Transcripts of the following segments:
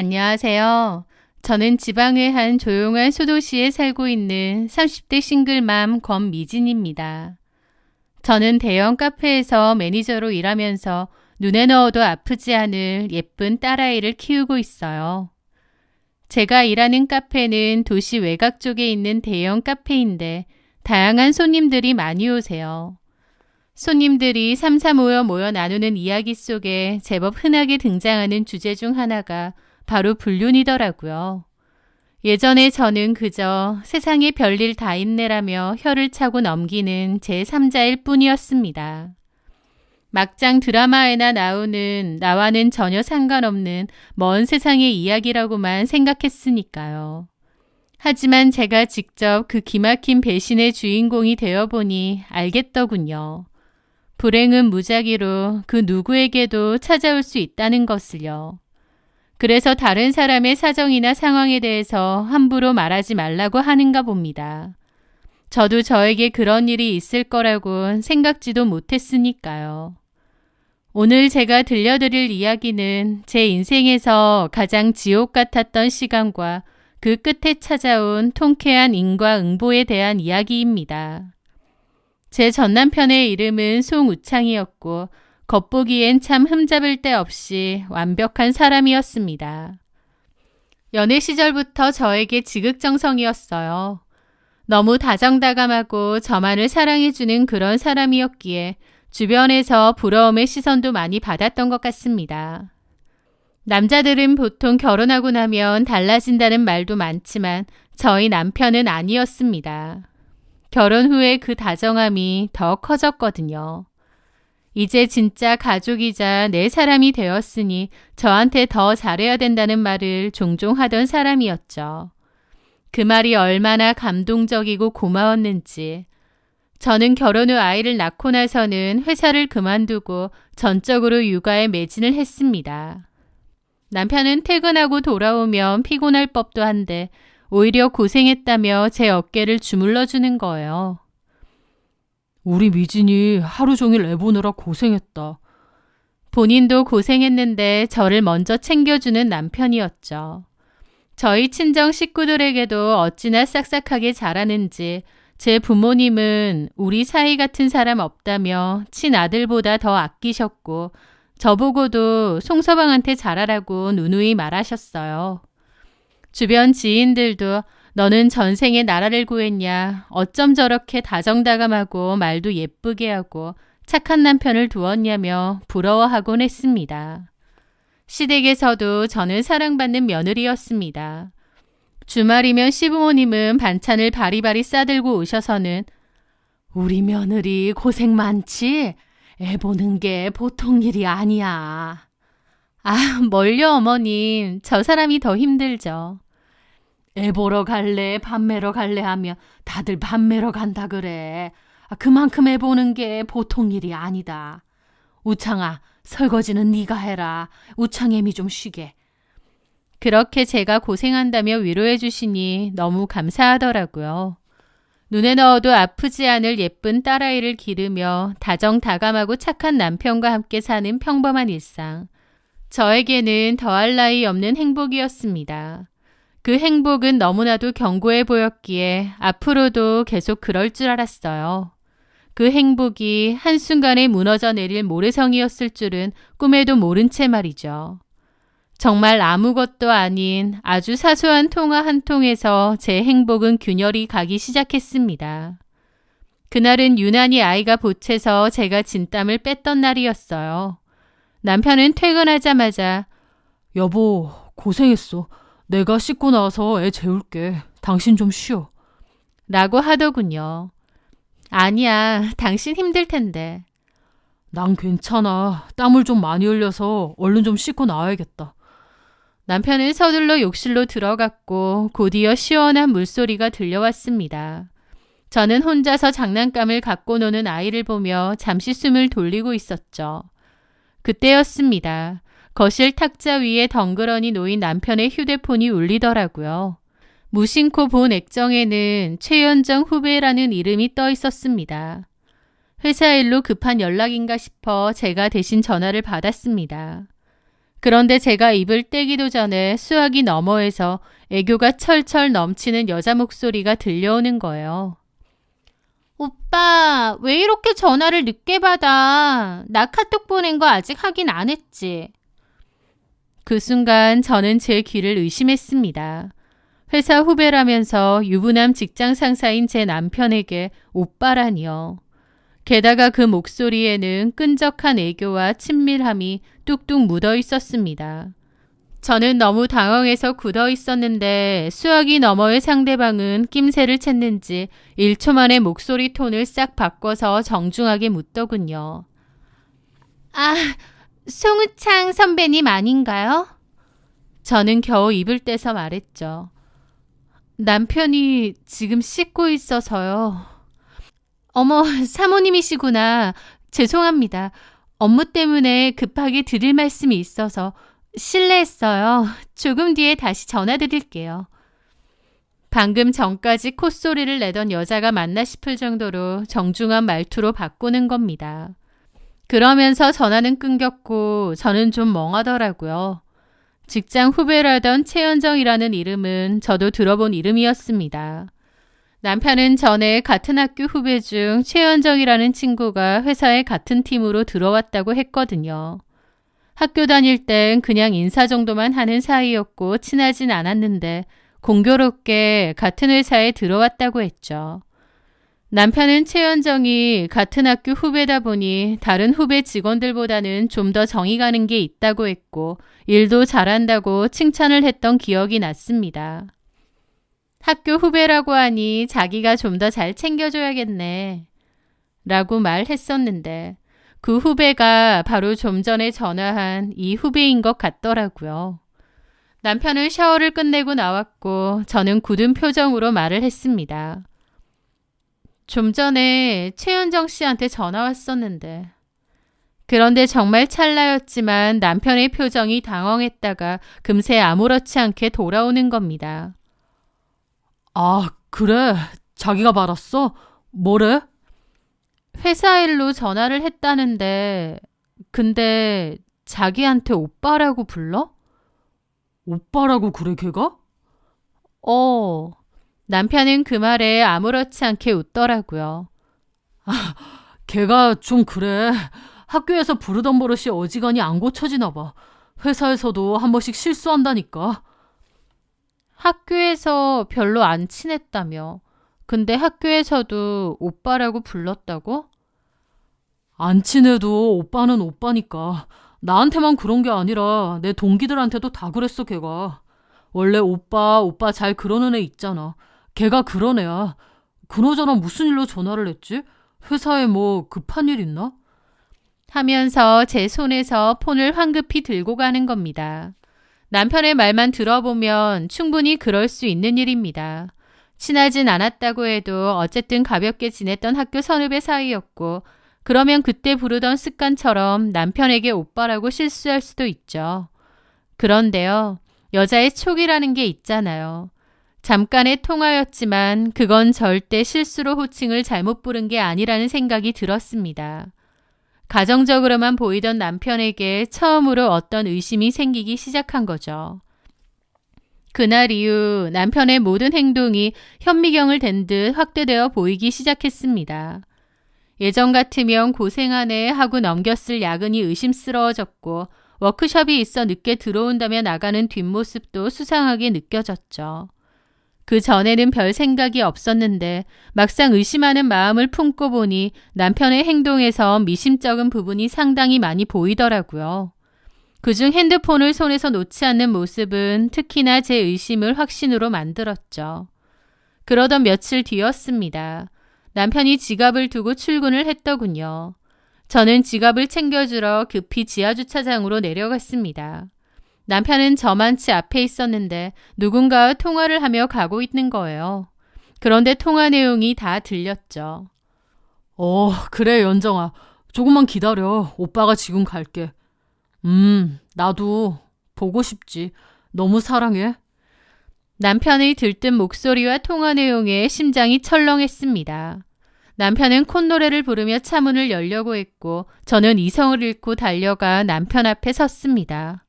안녕하세요. 저는 지방의 한 조용한 소도시에 살고 있는 30대 싱글맘 권미진입니다. 저는 대형 카페에서 매니저로 일하면서 눈에 넣어도 아프지 않을 예쁜 딸아이를 키우고 있어요. 제가 일하는 카페는 도시 외곽 쪽에 있는 대형 카페인데 다양한 손님들이 많이 오세요. 손님들이 삼삼오여 모여 나누는 이야기 속에 제법 흔하게 등장하는 주제 중 하나가 바로 불륜이더라고요. 예전에 저는 그저 세상에 별일 다 있네라며 혀를 차고 넘기는 제3자일 뿐이었습니다. 막장 드라마에나 나오는 나와는 전혀 상관없는 먼 세상의 이야기라고만 생각했으니까요. 하지만 제가 직접 그 기막힌 배신의 주인공이 되어보니 알겠더군요. 불행은 무작위로 그 누구에게도 찾아올 수 있다는 것을요. 그래서 다른 사람의 사정이나 상황에 대해서 함부로 말하지 말라고 하는가 봅니다. 저도 저에게 그런 일이 있을 거라곤 생각지도 못했으니까요. 오늘 제가 들려드릴 이야기는 제 인생에서 가장 지옥 같았던 시간과 그 끝에 찾아온 통쾌한 인과응보에 대한 이야기입니다. 제 전남편의 이름은 송우창이었고 겉보기엔 참 흠잡을 데 없이 완벽한 사람이었습니다. 연애 시절부터 저에게 지극정성이었어요. 너무 다정다감하고 저만을 사랑해주는 그런 사람이었기에 주변에서 부러움의 시선도 많이 받았던 것 같습니다. 남자들은 보통 결혼하고 나면 달라진다는 말도 많지만 저희 남편은 아니었습니다. 결혼 후에 그 다정함이 더 커졌거든요. 이제 진짜 가족이자 내 사람이 되었으니 저한테 더 잘해야 된다는 말을 종종 하던 사람이었죠. 그 말이 얼마나 감동적이고 고마웠는지. 저는 결혼 후 아이를 낳고 나서는 회사를 그만두고 전적으로 육아에 매진을 했습니다. 남편은 퇴근하고 돌아오면 피곤할 법도 한데 오히려 고생했다며 제 어깨를 주물러 주는 거예요. 우리 미진이 하루 종일 애 보느라 고생했다. 본인도 고생했는데 저를 먼저 챙겨주는 남편이었죠. 저희 친정 식구들에게도 어찌나 싹싹하게 잘하는지 제 부모님은 우리 사이 같은 사람 없다며 친아들보다 더 아끼셨고 저보고도 송서방한테 잘하라고 누누이 말하셨어요. 주변 지인들도 너는 전생에 나라를 구했냐, 어쩜 저렇게 다정다감하고 말도 예쁘게 하고 착한 남편을 두었냐며 부러워하곤 했습니다. 시댁에서도 저는 사랑받는 며느리였습니다. 주말이면 시부모님은 반찬을 바리바리 싸들고 오셔서는 우리 며느리 고생 많지? 애 보는 게 보통 일이 아니야. 아, 뭘요 어머님. 저 사람이 더 힘들죠. 애 보러 갈래, 밥 매러 갈래 하면 다들 밥 매러 간다 그래. 그만큼 애 보는 게 보통 일이 아니다. 우창아, 설거지는 네가 해라. 우창애미 좀 쉬게. 그렇게 제가 고생한다며 위로해 주시니 너무 감사하더라고요. 눈에 넣어도 아프지 않을 예쁜 딸아이를 기르며 다정다감하고 착한 남편과 함께 사는 평범한 일상. 저에게는 더할 나위 없는 행복이었습니다. 그 행복은 너무나도 견고해 보였기에 앞으로도 계속 그럴 줄 알았어요. 그 행복이 한순간에 무너져 내릴 모래성이었을 줄은 꿈에도 모른 채 말이죠. 정말 아무것도 아닌 아주 사소한 통화 한 통에서 제 행복은 균열이 가기 시작했습니다. 그날은 유난히 아이가 보채서 제가 진땀을 뺐던 날이었어요. 남편은 퇴근하자마자 여보, 고생했어. 내가 씻고 나서 애 재울게. 당신 좀 쉬어. 라고 하더군요. 아니야, 당신 힘들 텐데. 난 괜찮아. 땀을 좀 많이 흘려서 얼른 좀 씻고 나와야겠다. 남편은 서둘러 욕실로 들어갔고 곧이어 시원한 물소리가 들려왔습니다. 저는 혼자서 장난감을 갖고 노는 아이를 보며 잠시 숨을 돌리고 있었죠. 그때였습니다. 거실 탁자 위에 덩그러니 놓인 남편의 휴대폰이 울리더라고요. 무심코 본 액정에는 최연정 후배라는 이름이 떠 있었습니다. 회사 일로 급한 연락인가 싶어 제가 대신 전화를 받았습니다. 그런데 제가 입을 떼기도 전에 수화기 너머에서 애교가 철철 넘치는 여자 목소리가 들려오는 거예요. 오빠, 왜 이렇게 전화를 늦게 받아? 나 카톡 보낸 거 아직 확인 안 했지? 그 순간 저는 제 귀를 의심했습니다. 회사 후배라면서 유부남 직장 상사인 제 남편에게 오빠라니요. 게다가 그 목소리에는 끈적한 애교와 친밀함이 뚝뚝 묻어 있었습니다. 저는 너무 당황해서 굳어 있었는데 수화기 너머의 상대방은 낌새를 챘는지 1초 만에 목소리 톤을 싹 바꿔서 정중하게 묻더군요. 아, 송우창 선배님 아닌가요? 저는 겨우 입을 떼서 말했죠. 남편이 지금 씻고 있어서요. 어머, 사모님이시구나. 죄송합니다. 업무 때문에 급하게 드릴 말씀이 있어서 실례했어요. 조금 뒤에 다시 전화 드릴게요. 방금 전까지 콧소리를 내던 여자가 맞나 싶을 정도로 정중한 말투로 바꾸는 겁니다. 그러면서 전화는 끊겼고 저는 좀 멍하더라고요. 직장 후배라던 최연정이라는 이름은 저도 들어본 이름이었습니다. 남편은 전에 같은 학교 후배 중 최연정이라는 친구가 회사에 같은 팀으로 들어왔다고 했거든요. 학교 다닐 땐 그냥 인사 정도만 하는 사이였고 친하진 않았는데 공교롭게 같은 회사에 들어왔다고 했죠. 남편은 최연정이 같은 학교 후배다 보니 다른 후배 직원들보다는 좀 더 정이 가는 게 있다고 했고 일도 잘한다고 칭찬을 했던 기억이 났습니다. 학교 후배라고 하니 자기가 좀 더 잘 챙겨줘야겠네 라고 말했었는데 그 후배가 바로 좀 전에 전화한 이 후배인 것 같더라고요. 남편은 샤워를 끝내고 나왔고 저는 굳은 표정으로 말을 했습니다. 좀 전에 최은정 씨한테 전화 왔었는데. 그런데 정말 찰나였지만 남편의 표정이 당황했다가 금세 아무렇지 않게 돌아오는 겁니다. 아, 그래? 자기가 받았어? 뭐래? 회사 일로 전화를 했다는데 근데 자기한테 오빠라고 불러? 오빠라고 그래, 걔가? 남편은 그 말에 아무렇지 않게 웃더라고요. 걔가 좀 그래. 학교에서 부르던 버릇이 어지간히 안 고쳐지나 봐. 회사에서도 한 번씩 실수한다니까. 학교에서 별로 안 친했다며. 근데 학교에서도 오빠라고 불렀다고? 안 친해도 오빠는 오빠니까. 나한테만 그런 게 아니라 내 동기들한테도 다 그랬어, 걔가. 원래 오빠 잘 그러는 애 있잖아. 걔가 그런 애야. 그나저나 무슨 일로 전화를 했지? 회사에 뭐 급한 일 있나? 하면서 제 손에서 폰을 황급히 들고 가는 겁니다. 남편의 말만 들어보면 충분히 그럴 수 있는 일입니다. 친하진 않았다고 해도 어쨌든 가볍게 지냈던 학교 선후배 사이였고 그러면 그때 부르던 습관처럼 남편에게 오빠라고 실수할 수도 있죠. 그런데요, 여자의 촉이라는 게 있잖아요. 잠깐의 통화였지만 그건 절대 실수로 호칭을 잘못 부른 게 아니라는 생각이 들었습니다. 가정적으로만 보이던 남편에게 처음으로 어떤 의심이 생기기 시작한 거죠. 그날 이후 남편의 모든 행동이 현미경을 댄 듯 확대되어 보이기 시작했습니다. 예전 같으면 고생하네 하고 넘겼을 야근이 의심스러워졌고 워크숍이 있어 늦게 들어온다며 나가는 뒷모습도 수상하게 느껴졌죠. 그 전에는 별 생각이 없었는데 막상 의심하는 마음을 품고 보니 남편의 행동에서 미심쩍은 부분이 상당히 많이 보이더라고요. 그중 핸드폰을 손에서 놓지 않는 모습은 특히나 제 의심을 확신으로 만들었죠. 그러던 며칠 뒤였습니다. 남편이 지갑을 두고 출근을 했더군요. 저는 지갑을 챙겨주러 급히 지하주차장으로 내려갔습니다. 남편은 저만치 앞에 있었는데 누군가와 통화를 하며 가고 있는 거예요. 그런데 통화 내용이 다 들렸죠. 그래, 연정아. 조금만 기다려. 오빠가 지금 갈게. 나도 보고 싶지. 너무 사랑해. 남편의 들뜬 목소리와 통화 내용에 심장이 철렁했습니다. 남편은 콧노래를 부르며 차문을 열려고 했고 저는 이성을 잃고 달려가 남편 앞에 섰습니다.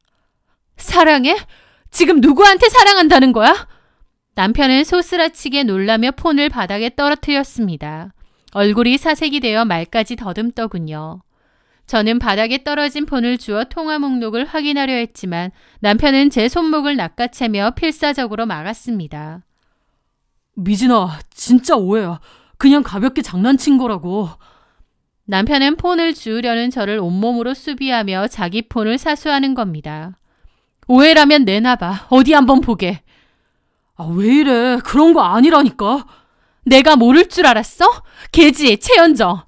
사랑해? 지금 누구한테 사랑한다는 거야? 남편은 소스라치게 놀라며 폰을 바닥에 떨어뜨렸습니다. 얼굴이 사색이 되어 말까지 더듬더군요. 저는 바닥에 떨어진 폰을 주워 통화 목록을 확인하려 했지만 남편은 제 손목을 낚아채며 필사적으로 막았습니다. 미진아, 진짜 오해야. 그냥 가볍게 장난친 거라고. 남편은 폰을 주우려는 저를 온몸으로 수비하며 자기 폰을 사수하는 겁니다. 오해라면 내놔봐. 어디 한번 보게. 왜 이래. 그런 거 아니라니까. 내가 모를 줄 알았어? 걔지, 최연정.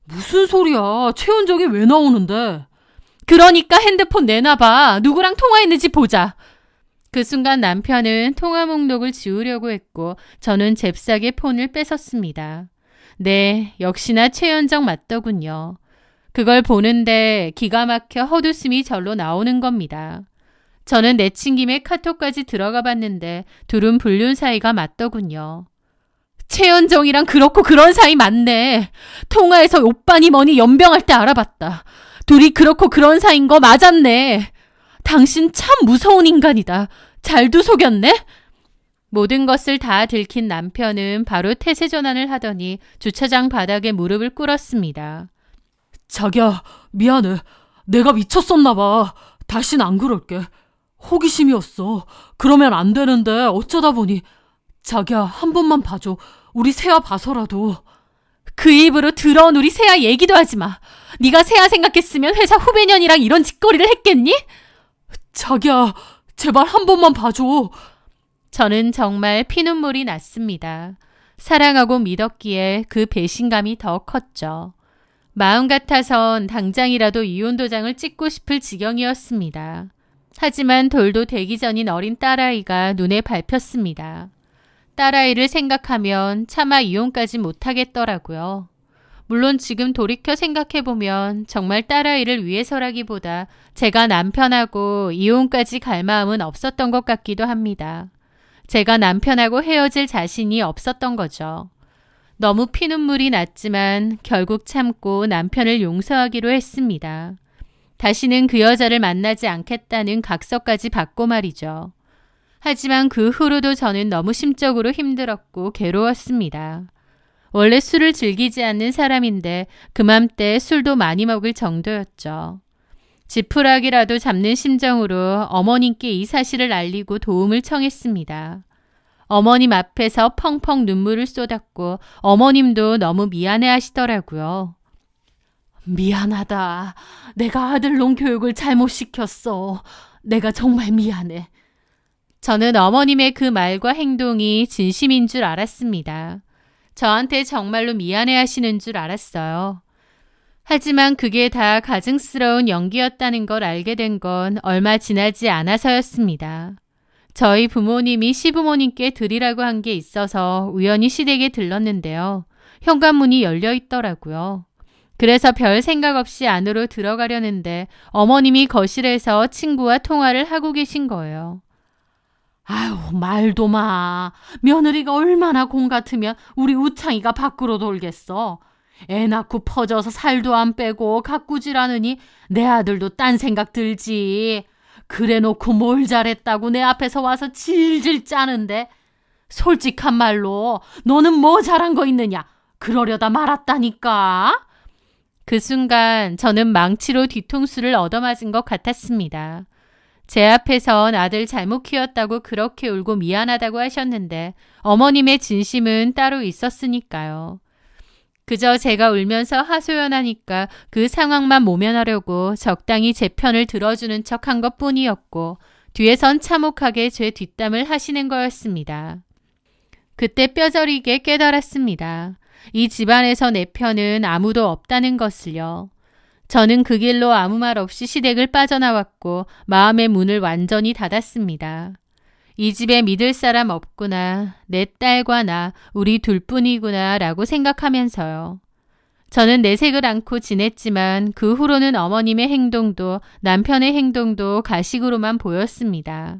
무슨 소리야. 최연정이 왜 나오는데? 그러니까 핸드폰 내놔봐. 누구랑 통화했는지 보자. 그 순간 남편은 통화 목록을 지우려고 했고 저는 잽싸게 폰을 뺏었습니다. 네, 역시나 최연정 맞더군요. 그걸 보는데 기가 막혀 헛웃음이 절로 나오는 겁니다. 저는 내친김에 카톡까지 들어가 봤는데 둘은 불륜 사이가 맞더군요. 최연정이랑 그렇고 그런 사이 맞네. 통화에서 오빠니 뭐니 연병할 때 알아봤다. 둘이 그렇고 그런 사이인 거 맞았네. 당신 참 무서운 인간이다. 잘도 속였네? 모든 것을 다 들킨 남편은 바로 태세 전환을 하더니 주차장 바닥에 무릎을 꿇었습니다. 자기야, 미안해. 내가 미쳤었나 봐. 다신 안 그럴게. 호기심이었어. 그러면 안 되는데 어쩌다 보니. 자기야, 한 번만 봐줘. 우리 세아 봐서라도. 그 입으로 들어온 우리 세아 얘기도 하지 마. 네가 세아 생각했으면 회사 후배년이랑 이런 짓거리를 했겠니? 자기야, 제발 한 번만 봐줘. 저는 정말 피눈물이 났습니다. 사랑하고 믿었기에 그 배신감이 더 컸죠. 마음 같아선 당장이라도 이혼 도장을 찍고 싶을 지경이었습니다. 하지만 돌도 되기 전인 어린 딸아이가 눈에 밟혔습니다. 딸아이를 생각하면 차마 이혼까지 못하겠더라고요. 물론 지금 돌이켜 생각해보면 정말 딸아이를 위해서라기보다 제가 남편하고 이혼까지 갈 마음은 없었던 것 같기도 합니다. 제가 남편하고 헤어질 자신이 없었던 거죠. 너무 피눈물이 났지만 결국 참고 남편을 용서하기로 했습니다. 다시는 그 여자를 만나지 않겠다는 각서까지 받고 말이죠. 하지만 그 후로도 저는 너무 심적으로 힘들었고 괴로웠습니다. 원래 술을 즐기지 않는 사람인데 그맘때 술도 많이 먹을 정도였죠. 지푸라기라도 잡는 심정으로 어머님께 이 사실을 알리고 도움을 청했습니다. 어머님 앞에서 펑펑 눈물을 쏟았고 어머님도 너무 미안해 하시더라고요. 미안하다. 내가 아들놈 교육을 잘못 시켰어. 내가 정말 미안해. 저는 어머님의 그 말과 행동이 진심인 줄 알았습니다. 저한테 정말로 미안해 하시는 줄 알았어요. 하지만 그게 다 가증스러운 연기였다는 걸 알게 된 건 얼마 지나지 않아서였습니다. 저희 부모님이 시부모님께 드리라고 한 게 있어서 우연히 시댁에 들렀는데요. 현관문이 열려 있더라고요. 그래서 별 생각 없이 안으로 들어가려는데 어머님이 거실에서 친구와 통화를 하고 계신 거예요. 아유, 말도 마. 며느리가 얼마나 공 같으면 우리 우창이가 밖으로 돌겠어. 애 낳고 퍼져서 살도 안 빼고 가꾸질하느니 내 아들도 딴 생각 들지. 그래 놓고 뭘 잘했다고 내 앞에서 와서 질질 짜는데. 솔직한 말로 너는 뭐 잘한 거 있느냐. 그러려다 말았다니까. 그 순간 저는 망치로 뒤통수를 얻어맞은 것 같았습니다. 제 앞에선 아들 잘못 키웠다고 그렇게 울고 미안하다고 하셨는데 어머님의 진심은 따로 있었으니까요. 그저 제가 울면서 하소연하니까 그 상황만 모면하려고 적당히 제 편을 들어주는 척한 것뿐이었고 뒤에선 참혹하게 제 뒷담을 하시는 거였습니다. 그때 뼈저리게 깨달았습니다. 이 집안에서 내 편은 아무도 없다는 것을요. 저는 그 길로 아무 말 없이 시댁을 빠져나왔고 마음의 문을 완전히 닫았습니다. 이 집에 믿을 사람 없구나. 내 딸과 나, 우리 둘뿐이구나 라고 생각하면서요. 저는 내색을 않고 지냈지만 그 후로는 어머님의 행동도 남편의 행동도 가식으로만 보였습니다.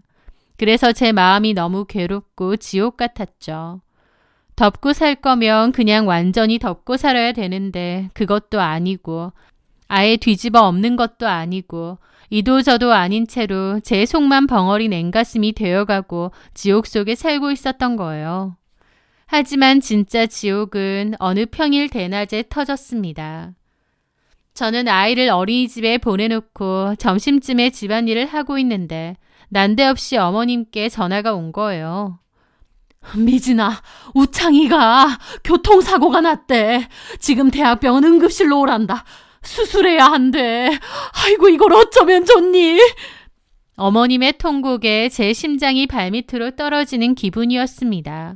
그래서 제 마음이 너무 괴롭고 지옥 같았죠. 덮고 살 거면 그냥 완전히 덮고 살아야 되는데 그것도 아니고 아예 뒤집어 엎는 것도 아니고 이도저도 아닌 채로 제 속만 벙어리 냉가슴이 되어가고 지옥 속에 살고 있었던 거예요. 하지만 진짜 지옥은 어느 평일 대낮에 터졌습니다. 저는 아이를 어린이집에 보내놓고 점심쯤에 집안일을 하고 있는데 난데없이 어머님께 전화가 온 거예요. 미진아, 우창이가 교통사고가 났대. 지금 대학병원 응급실로 오란다. 수술해야 한대. 아이고, 이걸 어쩌면 좋니? 어머님의 통곡에 제 심장이 발밑으로 떨어지는 기분이었습니다.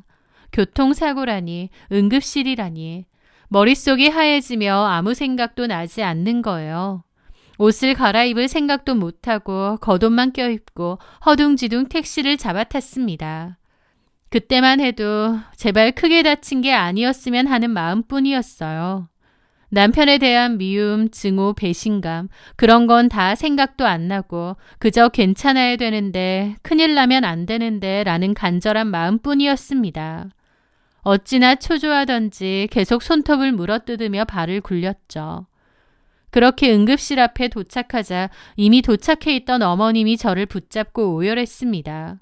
교통사고라니, 응급실이라니. 머릿속이 하얘지며 아무 생각도 나지 않는 거예요. 옷을 갈아입을 생각도 못하고 겉옷만 껴입고 허둥지둥 택시를 잡아탔습니다. 그때만 해도 제발 크게 다친 게 아니었으면 하는 마음뿐이었어요. 남편에 대한 미움, 증오, 배신감 그런 건 다 생각도 안 나고 그저 괜찮아야 되는데 큰일 나면 안 되는데 라는 간절한 마음뿐이었습니다. 어찌나 초조하던지 계속 손톱을 물어뜯으며 발을 굴렸죠. 그렇게 응급실 앞에 도착하자 이미 도착해 있던 어머님이 저를 붙잡고 오열했습니다.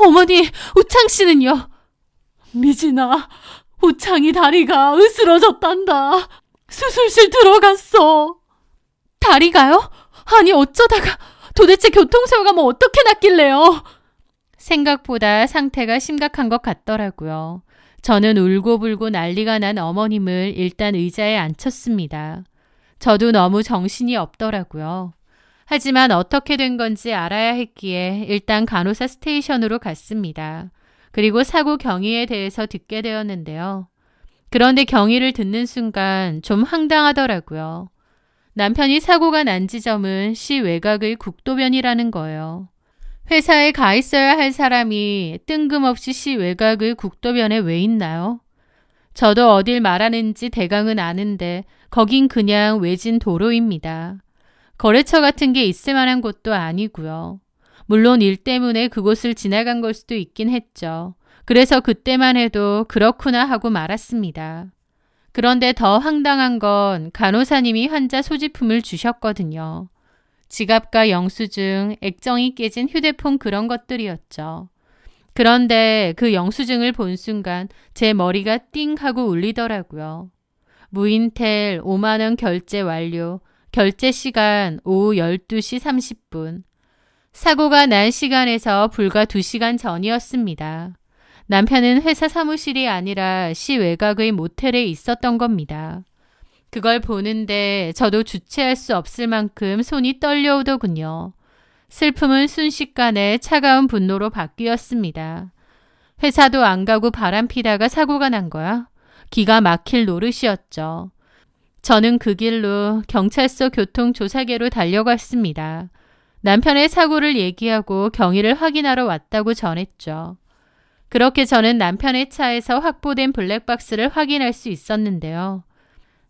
어머니, 우창 씨는요? 미진아, 우창이 다리가 으스러졌단다. 수술실 들어갔어. 다리가요? 아니 어쩌다가 도대체 교통사고가 뭐 어떻게 났길래요? 생각보다 상태가 심각한 것 같더라고요. 저는 울고불고 난리가 난 어머님을 일단 의자에 앉혔습니다. 저도 너무 정신이 없더라고요. 하지만 어떻게 된 건지 알아야 했기에 일단 간호사 스테이션으로 갔습니다. 그리고 사고 경위에 대해서 듣게 되었는데요. 그런데 경위를 듣는 순간 좀 황당하더라고요. 남편이 사고가 난 지점은 시 외곽의 국도변이라는 거예요. 회사에 가 있어야 할 사람이 뜬금없이 시 외곽의 국도변에 왜 있나요? 저도 어딜 말하는지 대강은 아는데 거긴 그냥 외진 도로입니다. 거래처 같은 게 있을 만한 곳도 아니고요. 물론 일 때문에 그곳을 지나간 걸 수도 있긴 했죠. 그래서 그때만 해도 그렇구나 하고 말았습니다. 그런데 더 황당한 건 간호사님이 환자 소지품을 주셨거든요. 지갑과 영수증, 액정이 깨진 휴대폰 그런 것들이었죠. 그런데 그 영수증을 본 순간 제 머리가 띵 하고 울리더라고요. 무인텔 5만 원 결제 완료, 결제 시간 오후 12시 30분. 사고가 난 시간에서 불과 2시간 전이었습니다. 남편은 회사 사무실이 아니라 시 외곽의 모텔에 있었던 겁니다. 그걸 보는데 저도 주체할 수 없을 만큼 손이 떨려오더군요. 슬픔은 순식간에 차가운 분노로 바뀌었습니다. 회사도 안 가고 바람 피다가 사고가 난 거야? 기가 막힐 노릇이었죠. 저는 그 길로 경찰서 교통조사계로 달려갔습니다. 남편의 사고를 얘기하고 경위를 확인하러 왔다고 전했죠. 그렇게 저는 남편의 차에서 확보된 블랙박스를 확인할 수 있었는데요.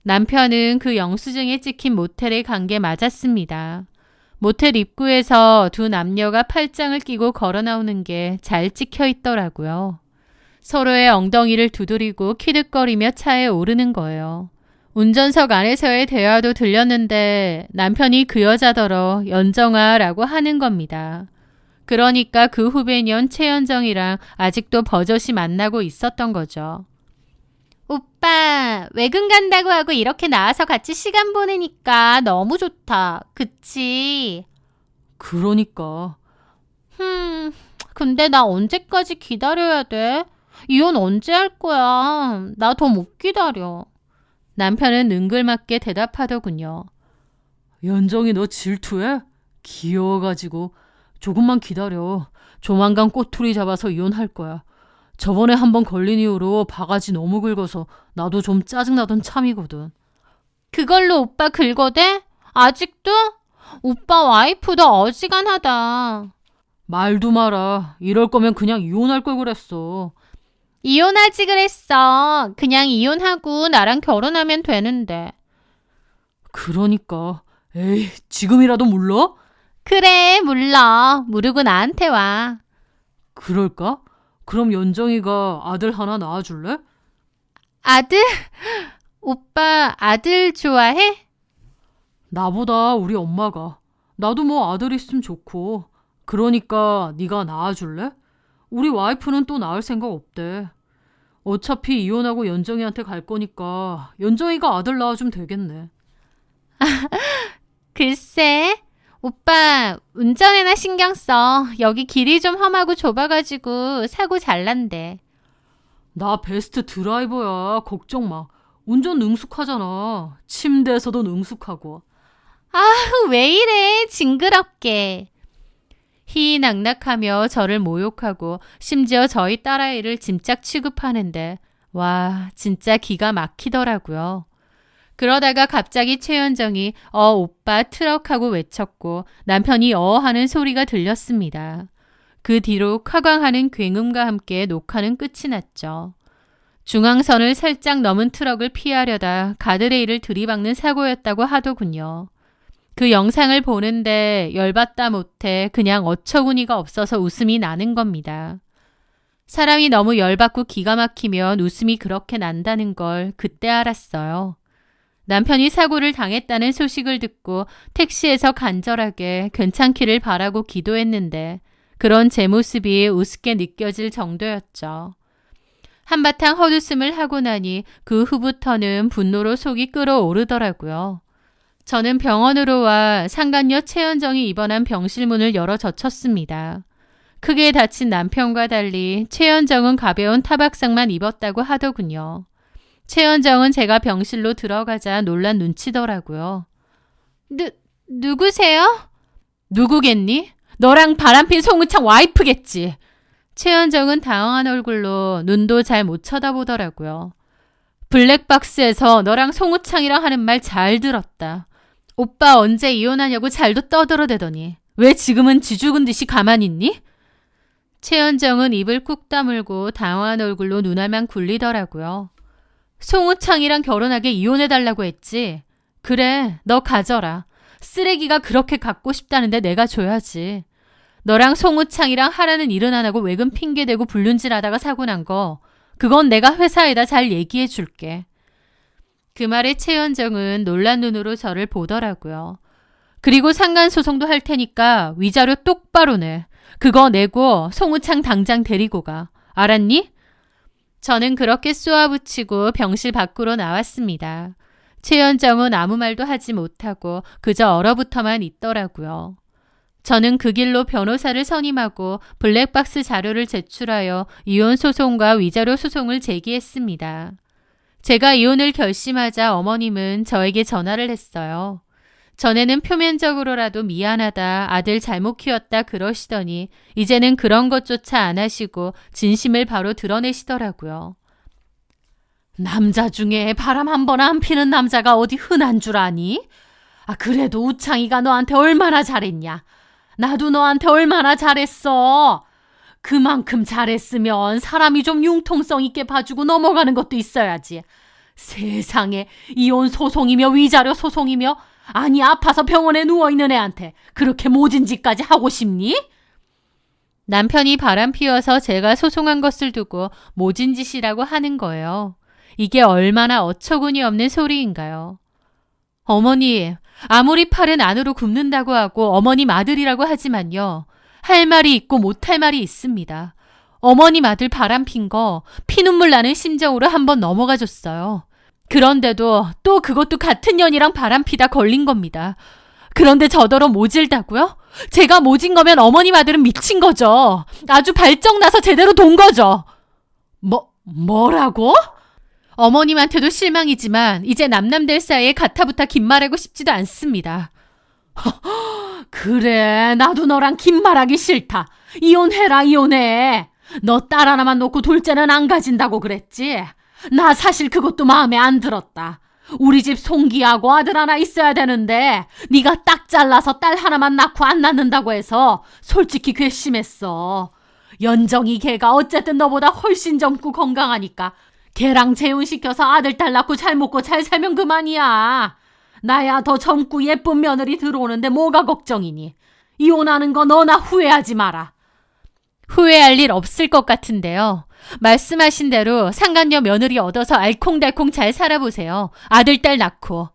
남편은 그 영수증에 찍힌 모텔에 간 게 맞았습니다. 모텔 입구에서 두 남녀가 팔짱을 끼고 걸어 나오는 게 잘 찍혀 있더라고요. 서로의 엉덩이를 두드리고 키득거리며 차에 오르는 거예요. 운전석 안에서의 대화도 들렸는데 남편이 그 여자더러 연정아라고 하는 겁니다. 그러니까 그 후배년 최연정이랑 아직도 버젓이 만나고 있었던 거죠. 오빠, 외근 간다고 하고 이렇게 나와서 같이 시간 보내니까 너무 좋다. 그치? 그러니까. 근데 나 언제까지 기다려야 돼? 이혼 언제 할 거야? 나 더 못 기다려. 남편은 능글맞게 대답하더군요. 연정이 너 질투해? 귀여워가지고. 조금만 기다려. 조만간 꼬투리 잡아서 이혼할 거야. 저번에 한번 걸린 이후로 바가지 너무 긁어서 나도 좀 짜증나던 참이거든. 그걸로 오빠 긁어대? 아직도? 오빠 와이프도 어지간하다. 말도 마라. 이럴 거면 그냥 이혼할 걸 그랬어. 이혼하지 그랬어. 그냥 이혼하고 나랑 결혼하면 되는데. 그러니까. 에이, 지금이라도 물러? 그래, 물러. 모르고 나한테 와. 그럴까? 그럼 연정이가 아들 하나 낳아줄래? 아들? 오빠 아들 좋아해? 나보다 우리 엄마가. 나도 뭐 아들 있으면 좋고. 그러니까 네가 낳아줄래? 우리 와이프는 또 낳을 생각 없대. 어차피 이혼하고 연정이한테 갈 거니까 연정이가 아들 낳아주면 되겠네. 글쎄, 오빠 운전에나 신경 써. 여기 길이 좀 험하고 좁아가지고 사고 잘 난대. 나 베스트 드라이버야. 걱정 마. 운전 능숙하잖아. 침대에서도 능숙하고. 왜 이래 징그럽게. 희희낙낙하며 저를 모욕하고 심지어 저희 딸아이를 짐짝 취급하는데 와 진짜 기가 막히더라고요. 그러다가 갑자기 최연정이 오빠 트럭하고 외쳤고 남편이 하는 소리가 들렸습니다. 그 뒤로 카광하는 굉음과 함께 녹화는 끝이 났죠. 중앙선을 살짝 넘은 트럭을 피하려다 가드레일을 들이박는 사고였다고 하더군요. 그 영상을 보는데 열받다 못해 그냥 어처구니가 없어서 웃음이 나는 겁니다. 사람이 너무 열받고 기가 막히면 웃음이 그렇게 난다는 걸 그때 알았어요. 남편이 사고를 당했다는 소식을 듣고 택시에서 간절하게 괜찮기를 바라고 기도했는데 그런 제 모습이 우습게 느껴질 정도였죠. 한바탕 헛웃음을 하고 나니 그 후부터는 분노로 속이 끓어오르더라고요. 저는 병원으로 와 상간녀 최연정이 입원한 병실 문을 열어 젖혔습니다. 크게 다친 남편과 달리 최연정은 가벼운 타박상만 입었다고 하더군요. 최연정은 제가 병실로 들어가자 놀란 눈치더라고요. 누구세요? 누구겠니? 너랑 바람핀 송우창 와이프겠지. 최연정은 당황한 얼굴로 눈도 잘 못 쳐다보더라고요. 블랙박스에서 너랑 송우창이랑 하는 말 잘 들었다. 오빠 언제 이혼하냐고 잘도 떠들어대더니 왜 지금은 쥐 죽은 듯이 가만히 있니? 최연정은 입을 꾹 다물고 당황한 얼굴로 눈알만 굴리더라고요. 송우창이랑 결혼하게 이혼해달라고 했지. 그래, 너 가져라. 쓰레기가 그렇게 갖고 싶다는데 내가 줘야지. 너랑 송우창이랑 하라는 일은 안 하고 외근 핑계대고 불륜질하다가 사고 난 거 그건 내가 회사에다 잘 얘기해 줄게. 그 말에 최연정은 놀란 눈으로 저를 보더라고요. 그리고 상간소송도 할 테니까 위자료 똑바로 내. 그거 내고 송우창 당장 데리고 가. 알았니? 저는 그렇게 쏘아붙이고 병실 밖으로 나왔습니다. 최연정은 아무 말도 하지 못하고 그저 얼어붙어만 있더라고요. 저는 그 길로 변호사를 선임하고 블랙박스 자료를 제출하여 이혼 소송과 위자료 소송을 제기했습니다. 제가 이혼을 결심하자 어머님은 저에게 전화를 했어요. 전에는 표면적으로라도 미안하다, 아들 잘못 키웠다 그러시더니 이제는 그런 것조차 안 하시고 진심을 바로 드러내시더라고요. 남자 중에 바람 한 번 안 피는 남자가 어디 흔한 줄 아니? 그래도 우창이가 너한테 얼마나 잘했냐? 나도 너한테 얼마나 잘했어. 그만큼 잘했으면 사람이 좀 융통성 있게 봐주고 넘어가는 것도 있어야지. 세상에 이혼 소송이며 위자료 소송이며 아니 아파서 병원에 누워있는 애한테 그렇게 모진 짓까지 하고 싶니? 남편이 바람 피워서 제가 소송한 것을 두고 모진 짓이라고 하는 거예요. 이게 얼마나 어처구니 없는 소리인가요? 어머니, 아무리 팔은 안으로 굽는다고 하고 어머님 아들이라고 하지만요. 할 말이 있고 못할 말이 있습니다. 어머님 아들 바람핀 거 피눈물 나는 심정으로 한번 넘어가 줬어요. 그런데도 또 그것도 같은 년이랑 바람피다 걸린 겁니다. 그런데 저더러 모질다고요? 제가 모진 거면 어머님 아들은 미친 거죠. 아주 발정나서 제대로 돈 거죠. 뭐라고? 어머님한테도 실망이지만 이제 남남들 사이에 가타부타 긴 말하고 싶지도 않습니다. 그래, 나도 너랑 긴 말하기 싫다. 이혼해라, 이혼해. 너 딸 하나만 놓고 둘째는 안 가진다고 그랬지? 나 사실 그것도 마음에 안 들었다. 우리 집 송기하고 아들 하나 있어야 되는데 네가 딱 잘라서 딸 하나만 낳고 안 낳는다고 해서 솔직히 괘씸했어. 연정이 걔가 어쨌든 너보다 훨씬 젊고 건강하니까 걔랑 재혼시켜서 아들 딸 낳고 잘 먹고 잘 살면 그만이야. 나야 더 젊고 예쁜 며느리 들어오는데 뭐가 걱정이니? 이혼하는 거 너나 후회하지 마라. 후회할 일 없을 것 같은데요. 말씀하신 대로 상간녀 며느리 얻어서 알콩달콩 잘 살아보세요. 아들 딸 낳고.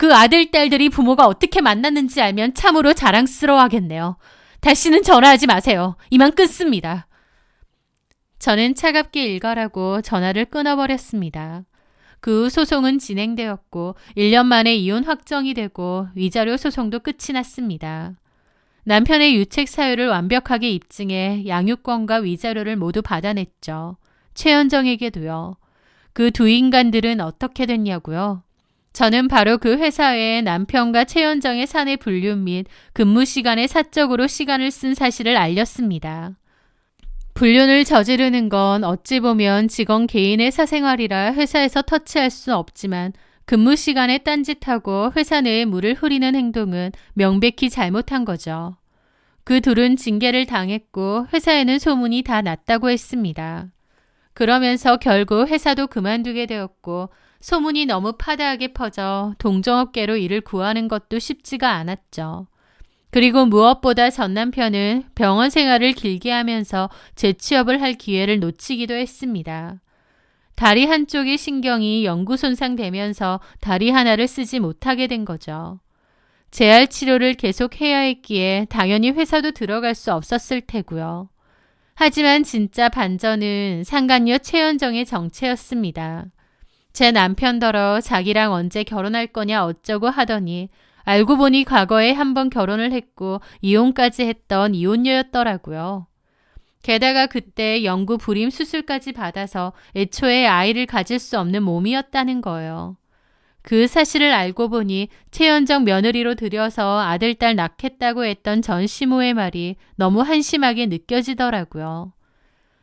그 아들, 딸들이 부모가 어떻게 만났는지 알면 참으로 자랑스러워하겠네요. 다시는 전화하지 마세요. 이만 끊습니다. 저는 차갑게 일갈하고 전화를 끊어버렸습니다. 그 후 소송은 진행되었고 1년 만에 이혼 확정이 되고 위자료 소송도 끝이 났습니다. 남편의 유책 사유를 완벽하게 입증해 양육권과 위자료를 모두 받아냈죠. 최현정에게도요. 그 두 인간들은 어떻게 됐냐고요? 저는 바로 그 회사에 남편과 최현정의 사내 불륜 및 근무 시간에 사적으로 시간을 쓴 사실을 알렸습니다. 불륜을 저지르는 건 어찌 보면 직원 개인의 사생활이라 회사에서 터치할 수 없지만 근무 시간에 딴짓하고 회사 내에 물을 흐리는 행동은 명백히 잘못한 거죠. 그 둘은 징계를 당했고 회사에는 소문이 다 났다고 했습니다. 그러면서 결국 회사도 그만두게 되었고 소문이 너무 파다하게 퍼져 동종업계로 일을 구하는 것도 쉽지가 않았죠. 그리고 무엇보다 전 남편은 병원 생활을 길게 하면서 재취업을 할 기회를 놓치기도 했습니다. 다리 한쪽의 신경이 영구 손상되면서 다리 하나를 쓰지 못하게 된 거죠. 재활 치료를 계속 해야 했기에 당연히 회사도 들어갈 수 없었을 테고요. 하지만 진짜 반전은 상간녀 최현정의 정체였습니다. 제 남편더러 자기랑 언제 결혼할 거냐 어쩌고 하더니 알고 보니 과거에 한 번 결혼을 했고 이혼까지 했던 이혼녀였더라고요. 게다가 그때 영구 불임 수술까지 받아서 애초에 아이를 가질 수 없는 몸이었다는 거예요. 그 사실을 알고 보니 최현정 며느리로 들여서 아들, 딸 낳겠다고 했던 전 시모의 말이 너무 한심하게 느껴지더라고요.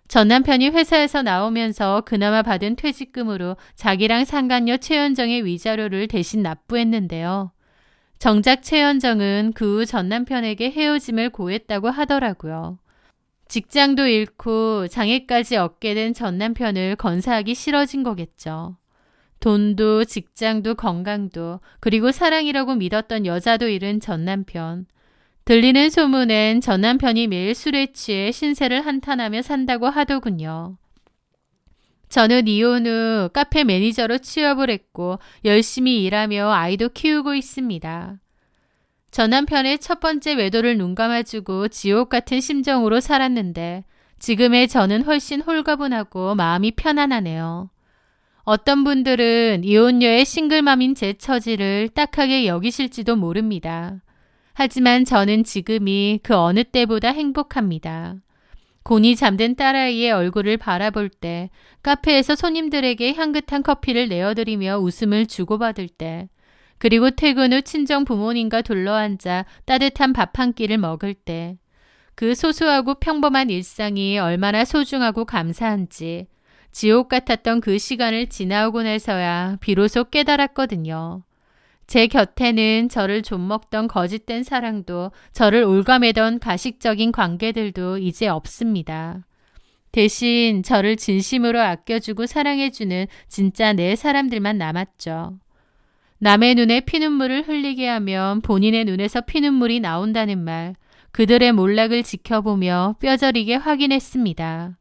전 남편이 회사에서 나오면서 그나마 받은 퇴직금으로 자기랑 상간녀 최현정의 위자료를 대신 납부했는데요. 정작 최현정은 그 후 전 남편에게 헤어짐을 고했다고 하더라고요. 직장도 잃고 장애까지 얻게 된 전 남편을 건사하기 싫어진 거겠죠. 돈도 직장도 건강도 그리고 사랑이라고 믿었던 여자도 잃은 전 남편. 들리는 소문엔 전 남편이 매일 술에 취해 신세를 한탄하며 산다고 하더군요. 저는 이혼 후 카페 매니저로 취업을 했고 열심히 일하며 아이도 키우고 있습니다. 전 남편의 첫 번째 외도를 눈감아주고 지옥 같은 심정으로 살았는데 지금의 저는 훨씬 홀가분하고 마음이 편안하네요. 어떤 분들은 이혼녀의 싱글맘인 제 처지를 딱하게 여기실지도 모릅니다. 하지만 저는 지금이 그 어느 때보다 행복합니다. 곤히 잠든 딸아이의 얼굴을 바라볼 때, 카페에서 손님들에게 향긋한 커피를 내어드리며 웃음을 주고받을 때, 그리고 퇴근 후 친정 부모님과 둘러앉아 따뜻한 밥 한 끼를 먹을 때, 그 소소하고 평범한 일상이 얼마나 소중하고 감사한지 지옥 같았던 그 시간을 지나오고 나서야 비로소 깨달았거든요. 제 곁에는 저를 좀먹던 거짓된 사랑도 저를 올가매던 가식적인 관계들도 이제 없습니다. 대신 저를 진심으로 아껴주고 사랑해주는 진짜 내 사람들만 남았죠. 남의 눈에 피눈물을 흘리게 하면 본인의 눈에서 피눈물이 나온다는 말, 그들의 몰락을 지켜보며 뼈저리게 확인했습니다.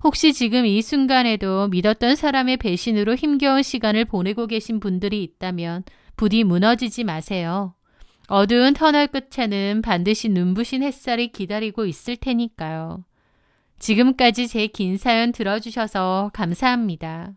혹시 지금 이 순간에도 믿었던 사람의 배신으로 힘겨운 시간을 보내고 계신 분들이 있다면 부디 무너지지 마세요. 어두운 터널 끝에는 반드시 눈부신 햇살이 기다리고 있을 테니까요. 지금까지 제 긴 사연 들어주셔서 감사합니다.